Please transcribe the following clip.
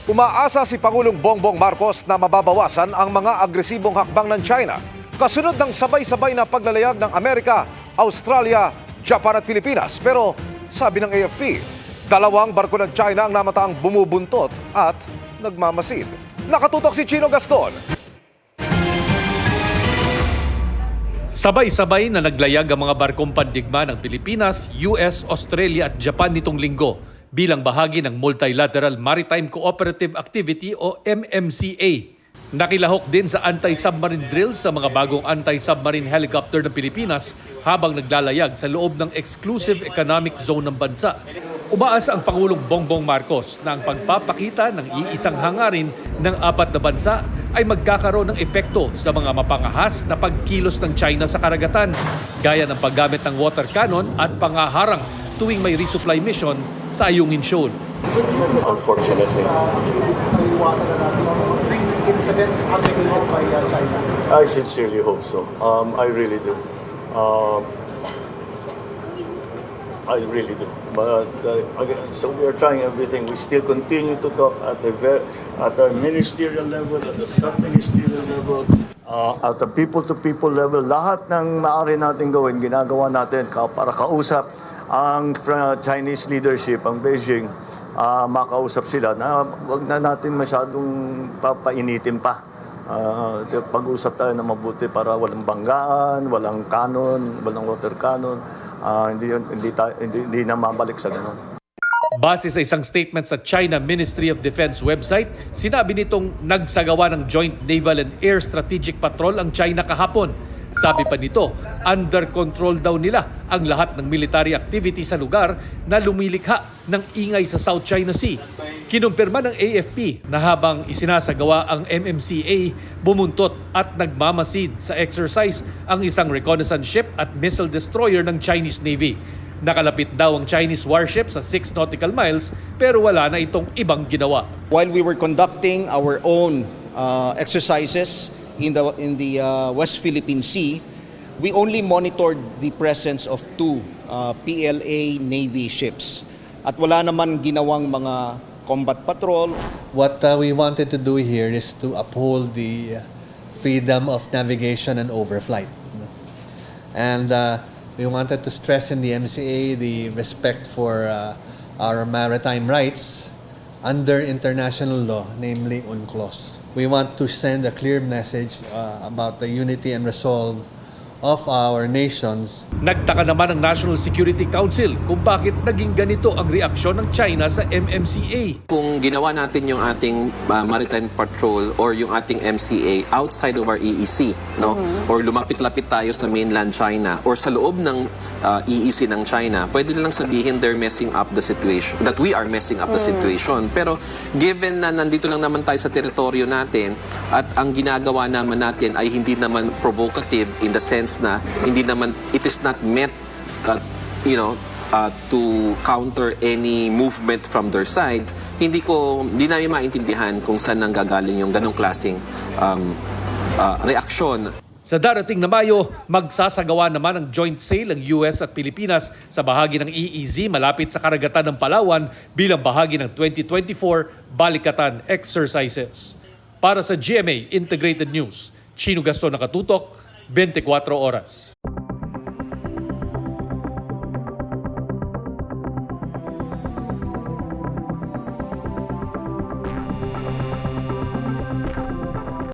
Umaasa si Pangulong Bongbong Marcos na mababawasan ang mga agresibong hakbang ng China kasunod ng sabay-sabay na paglalayag ng Amerika, Australia, Japan at Pilipinas. Pero sabi ng AFP, dalawang barko ng China ang namataang bumubuntot at nagmamasid. Nakatutok si Chino Gaston. Sabay-sabay na naglayag ang mga barkong pandigma ng Pilipinas, US, Australia at Japan nitong linggo bilang bahagi ng Multilateral Maritime Cooperative Activity o MMCA. Nakilahok din sa anti-submarine drills sa mga bagong anti-submarine helicopter ng Pilipinas habang naglalayag sa loob ng Exclusive Economic Zone ng bansa. Umaasa ang Pangulong Bongbong Marcos na ang pagpapakita ng iisang hangarin ng apat na bansa ay magkakaroon ng epekto sa mga mapangahas na pagkilos ng China sa karagatan, gaya ng paggamit ng water cannon at pangaharang tuwing may resupply mission sa Ayungin Shoal. Unfortunately, incidents happening by China. I sincerely hope so. I really do. I really do. But again, so we are trying everything. We still continue to talk at the ministerial level, at the sub-ministerial level, at the people-to-people level. Lahat ng maaari natin gawin, ginagawa natin para kausap ang Chinese leadership, ang Beijing, makausap sila na wag na natin masyadong papainitin pa. Pag-usap tayo na mabuti para walang banggaan, walang cannon, walang water cannon, hindi na mabalik sa ganun. Base sa isang statement sa China Ministry of Defense website, sinabi nitong nagsagawa ng Joint Naval and Air Strategic Patrol ang China kahapon. Sabi pa nito, under control daw nila ang lahat ng military activity sa lugar na lumilikha ng ingay sa South China Sea. Kinumpirma ng AFP na habang isinasagawa ang MMCA, bumuntot at nagmamasid sa exercise ang isang reconnaissance ship at missile destroyer ng Chinese Navy. Nakalapit daw ang Chinese warship sa 6 nautical miles pero wala na itong ibang ginawa. While we were conducting our own exercises in the West Philippine Sea, we only monitored the presence of 2 PLA Navy ships. At wala naman ginawang mga combat patrol. What we wanted to do here is to uphold the freedom of navigation and overflight. And we wanted to stress in the MCA the respect for our maritime rights under international law, namely UNCLOS. We want to send a clear message about the unity and resolve of our nations. Nagtaka naman ang National Security Council kung bakit naging ganito ang reaksyon ng China sa MMCA. Kung ginawa natin yung ating maritime patrol or yung ating MCA outside of our EEC, no? Or lumapit-lapit tayo sa mainland China or sa loob ng EEC ng China, pwede nilang sabihin they're messing up the situation, that we are messing up the situation. Pero given na nandito lang naman tayo sa teritoryo natin at ang ginagawa naman natin ay hindi naman provocative in the sense na hindi naman, it is not meant to counter any movement from their side, hindi namin maintindihan kung saan nanggagaling yung ganong klaseng reaksyon. Sa darating na Mayo, magsasagawa naman ng joint sale ang US at Pilipinas sa bahagi ng EEZ malapit sa karagatan ng Palawan bilang bahagi ng 2024 Balikatan Exercises. Para sa GMA Integrated News, Chino Gaston, nakatutok, 24 oras.